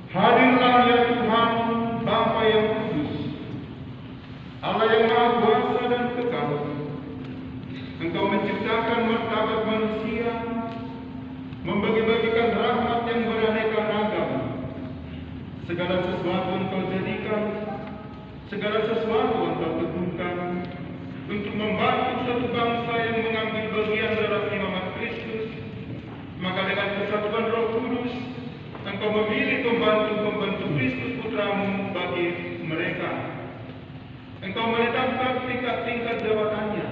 Hadirlah ya Tuhan, Bapa yang kudus, Allah yang Maha Kuasa dan kekal. Engkau menciptakan martabat manusia, membagi-bagikan rahmat yang beraneka ragam. Segala sesuatu Engkau jadikan, segala sesuatu Engkau tentukan untuk membantu satu bangsa yang mengambil bagian dalam imamat Kristus. Maka dengan kesatuan Roh Kudus, Engkau memilih pembantu-pembantu Kristus Putramu bagi mereka. Engkau menetapkan tingkat-tingkat jabatannya.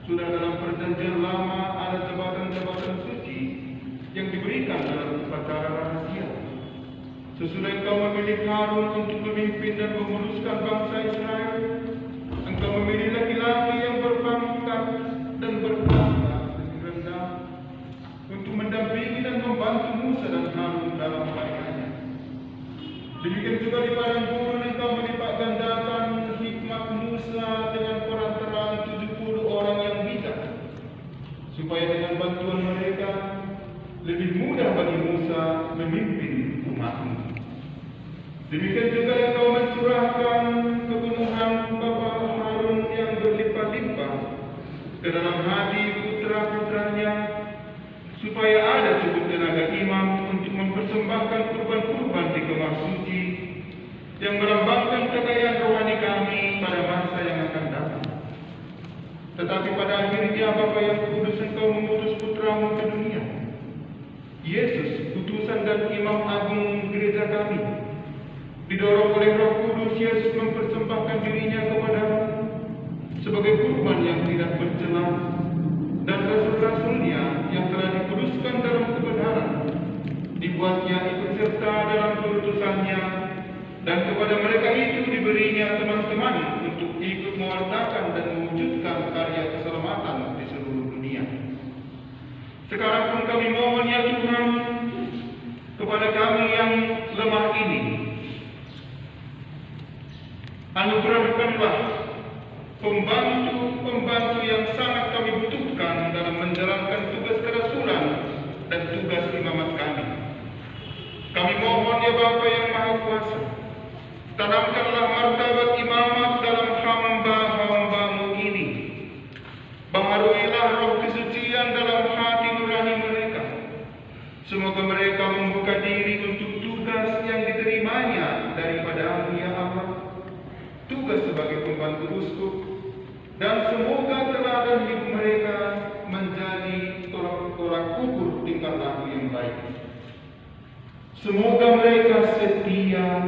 Sudah dalam perjanjian lama ada jabatan-jabatan suci yang diberikan dalam upacara rahasia. Sesudah Engkau memilih Harun untuk memimpin dan menguruskan bangsa Israel, Engkau memilih laki-laki yang berpangkat dan berpangkat lebih rendah untuk mendampingi dan membantu Musa dan Harun dalam pelayanannya. Demikian juga di padang gurun Engkau melipat gandakan hikmat Musa dengan perantaraan 70 orang yang bijak, supaya dengan bantuan mereka lebih mudah bagi Musa memimpin umat-Mu. Demikian juga Engkau mencurahkan kepenuhan Bapa Harun yang berlimpah-limpah ke dalam hati putra-putranya, supaya ada cukup tenaga imam untuk mempersembahkan kurban-kurban di kemah suci yang melambangkan kekayaan rohani kami pada masa yang akan datang. Tetapi pada akhirnya Bapa yang kudus, Engkau mengutus Putramu ke dunia, Yesus, utusan dan imam agung gereja kami. Didorong oleh Roh Kudus, Yesus mempersembahkan dirinya kepadamu sebagai kurban yang tidak bercela, dan rasul-rasulnya yang telah dikuduskan dalam kebenaran dibuatnya ikut serta dalam keutusannya, dan kepada mereka itu diberinya teman-teman untuk ikut mewartakan dan mewujudkan karya keselamatan di seluruh dunia. Sekarang pun kami mohon ya Tuhan, kepada kami yang lemah ini, anugerahkanlah pembantu-pembantu yang sangat kami butuhkan dalam menjalankan tugas kerasulan dan tugas imamat kami. Kami mohon ya Bapa yang Maha Kuasa, tanamkanlah martabat imamat dalam hamba-hamba-Mu ini. Baharuilah roh kesucian dalam hati nurani mereka. Semoga mereka membuka diri untuk tugas yang diterimanya daripada-Mu ya Allah, tugas sebagai pembantu uskup, dan semoga teladan hidup mereka menjadi tolak ukur tingkah laku yang baik. Semoga mereka setia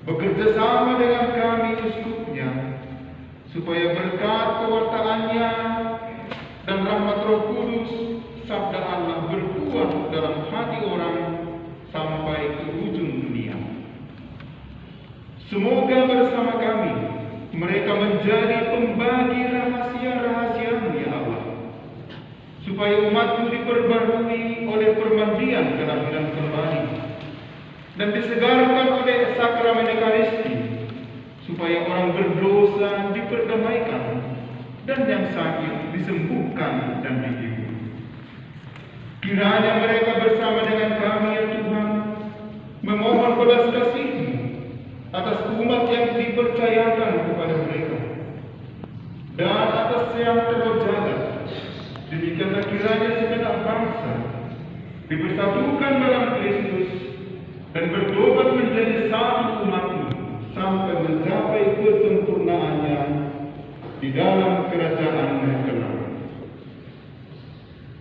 bekerja sama dengan kami uskupnya, supaya berkat pewartaannya dan rahmat Roh Kudus, sabda Allah berbuah dalam hati orang sampai ke ujung dunia. Semoga bersama kami mereka menjadi pembagi rahasia-rahasia-Mu ya Allah, supaya umat-Mu diperbarui oleh permandian kelahiran kembali dan disegarkan oleh sakramen Ekaristi, supaya orang berdosa diperdamaikan dan yang sakit disembuhkan dan dihibur. Kiranya mereka bersama dengan kami ya Tuhan memohon belas kasih-Mu atas umat yang dipercayakan kepada mereka dan atas yang terjaga. Demikianlah kiranya segenap bangsa dipersatukan dalam Kristus dan bertobat menjadi satu umat-Mu sampai mencapai kesempurnaannya di dalam kerajaan-Mu kelak.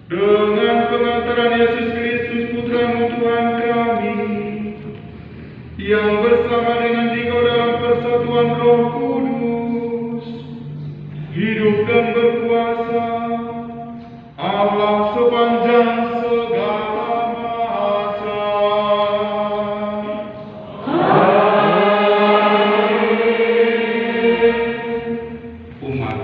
Dengan pengantaran Yesus Kristus Putra-Mu Tuhan kami, yang bersama dengan Dikau dalam persatuan Roh Kudus, hidup dan berkuasa, Allah sepanjang segala masa. Amin. Umat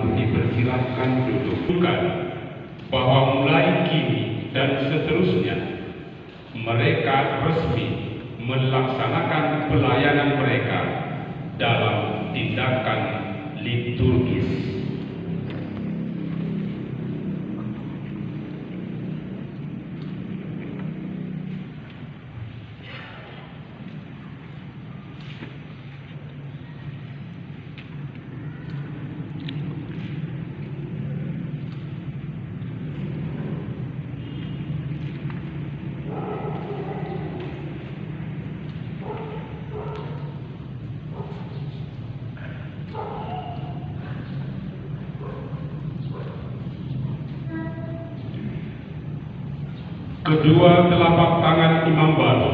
Kedua telapak tangan imam baru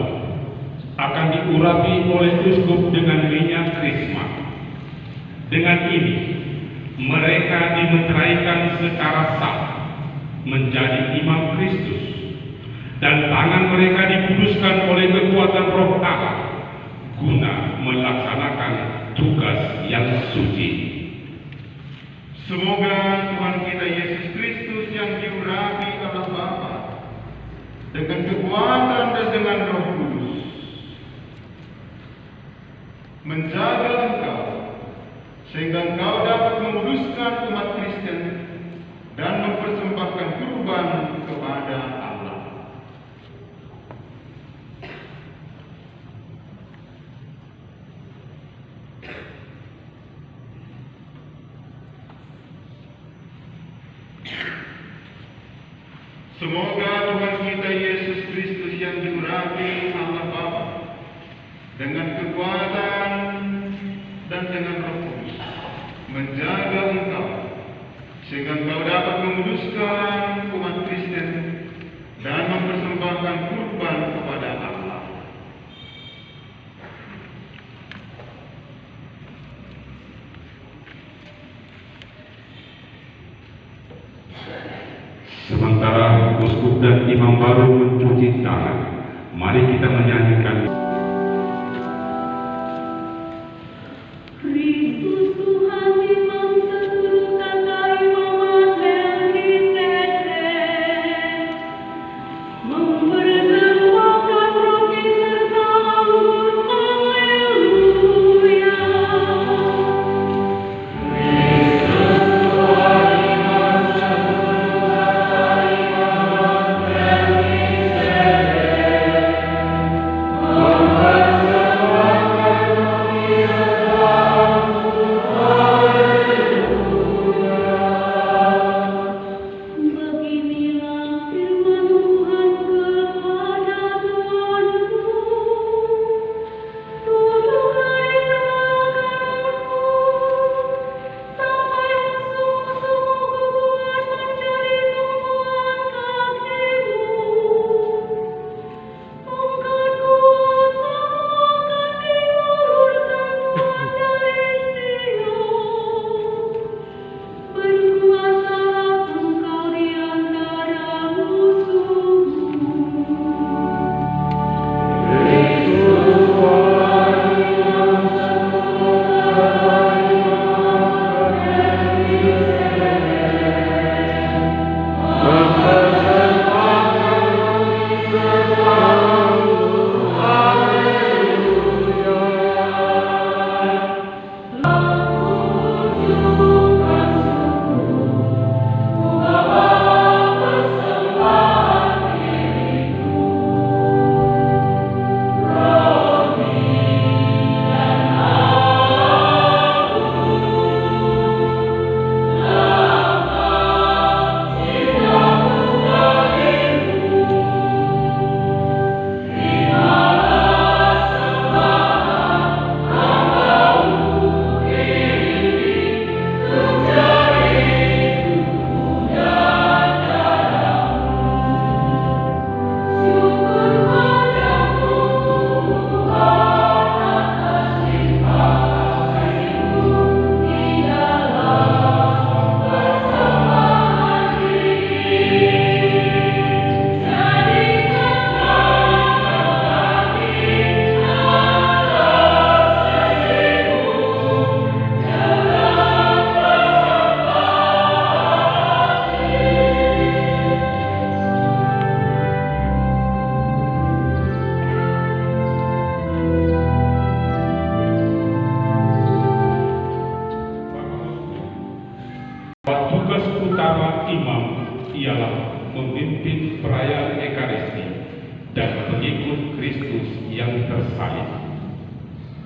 akan diurapi oleh uskup dengan minyak krisma. Dengan ini, mereka dimeteraikan secara sah menjadi imam Kristus, dan tangan mereka dikuduskan oleh kekuatan Roh Allah guna melaksanakan tugas yang suci. Semoga Tuhan kita Yesus Kristus yang diurapi oleh Bapa dengan kekuatan dan dengan Roh Kudus menjaga engkau sehingga engkau dapat menguduskan umat Kristen dan mempersembahkan kurban kepada Allah. Semoga Tuhan kita Yesus Kristus yang diurapi Allah Bapa dengan kekuatan dan dengan Roh Kudus menjaga engkau sehingga engkau dapat menguduskan umat Kristen dan mempersembahkan kurban kepada Allah. Sementara uskup dan imam baru mencuci tangan, mari kita menyanyikan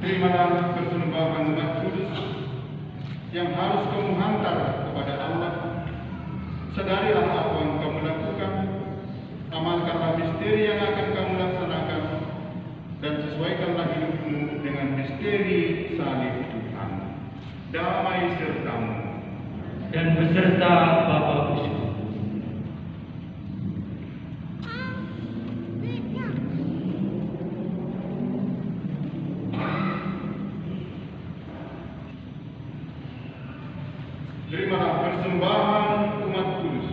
Terimalah persembahan umat kudus yang harus kamu hantar kepada Allah. Sadarilah apa yang kamu lakukan, amalkanlah misteri yang akan kamu laksanakan, dan sesuaikanlah hidupmu dengan misteri salib Tuhan. Damai sertamu dan beserta Bapak Uskup. terimalah persembahan umat kudus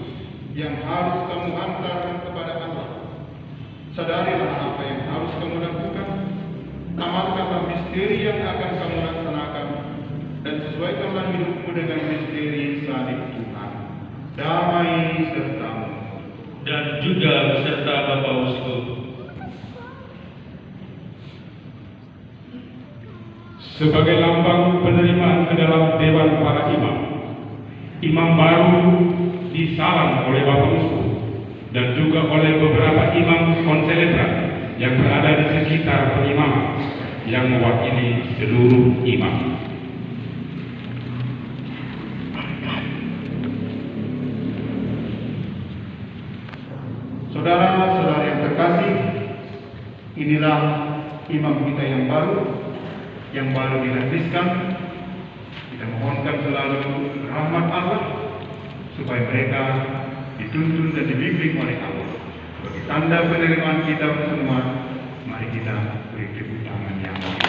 yang harus kamu hantarkan kepada Allah. Sadarilah apa yang harus kamu lakukan, amalkanlah misteri yang akan kamu laksanakan, dan sesuaikanlah hidupmu dengan misteri salib Tuhan. Damai sertamu. Dan juga beserta Bapak Uskup. Sebagai lambang penerimaan ke dalam Dewan para Imam, imam baru disalam oleh Bapak Uskup dan juga oleh beberapa imam konselebran yang berada di sekitar pengimaman yang mewakili seluruh imam. Saudara-saudara yang terkasih, inilah imam kita yang baru dilantiskan. Kita mohonkan selalu rahmat Allah supaya mereka dituntun dan dibimbing oleh Allah. Sebagai tanda penerimaan kita semua, mari kita beri tepuk tangan yang mulia.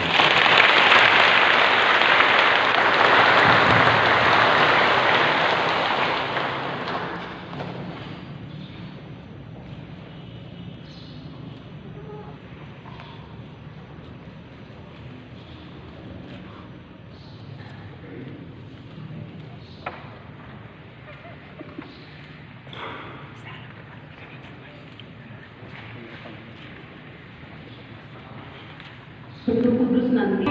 Roh Kudus nanti.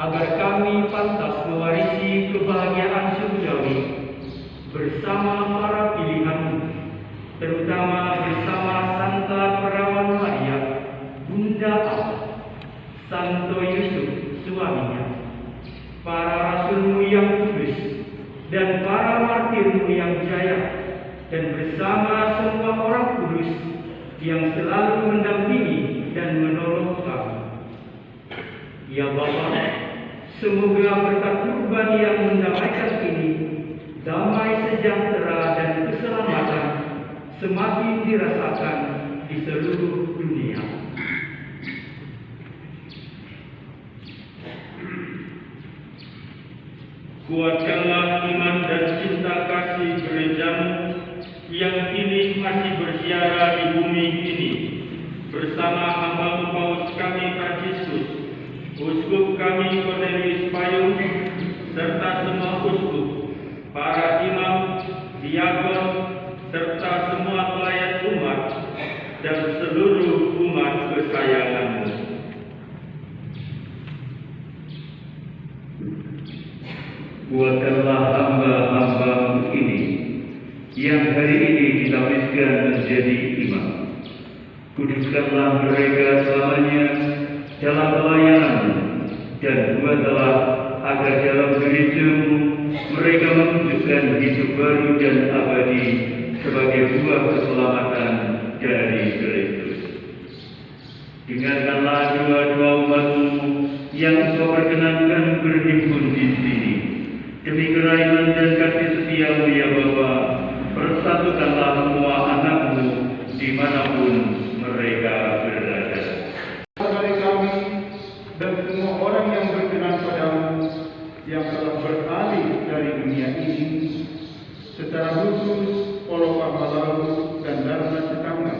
Agar kami pantas mewarisi kebahagiaan surgawi bersama para pilihanmu, terutama bersama Santa Perawan Maria, Bunda Allah, Santo Yusuf suaminya, para rasulmu yang kudus, dan para martirmu yang jaya, dan bersama semua orang kudus yang selalu mendampingi dan menolong kami. Ya Bapa, semoga berkat kurban yang mendamaikan ini, damai sejahtera dan keselamatan semakin dirasakan di seluruh dunia. Kuatkanlah iman dan cinta kasih gerejamu yang kini masih bersiara di bumi ini bersama hamba Paus kami Fransiskus, Uskup kami Cornelius Payung, serta semua uskup, para imam, diakon, serta semua pelayan umat, dan seluruh umat kesayanganmu. Kuatkanlah hamba-hamba ini yang hari ini dilapiskan menjadi imam. Kuduskanlah mereka selamanya dalam pelayanan, dan buatlah agar dalam gereja-Mu mereka menunjukkan hidup baru dan abadi sebagai buah keselamatan dari Kristus. Dengarkanlah doa-doa umat-Mu yang Engkau perkenankan berhimpun di sini. Demi kerahiman dan kasih setia-Mu ya Bapa, persatukanlah semua anak-Mu dimanapun mereka berada. Dari kami dan semua orang yang berkenan padamu, yang telah beralih dari dunia ini, secara khusus Polo Pahalalu dan Dharma Citanga.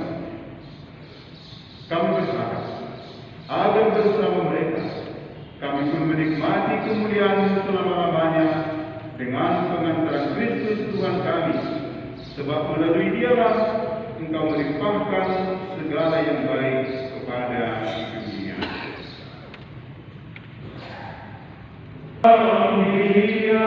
Kami berharap agar bersama mereka kami pun menikmati kemuliaan selama-lamanya dengan pengantaran Kristus Tuhan kami, sebab melalui Dialah Engkau melimpahkan segala yang baik kepada dunia. Alleluia.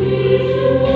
Jesus.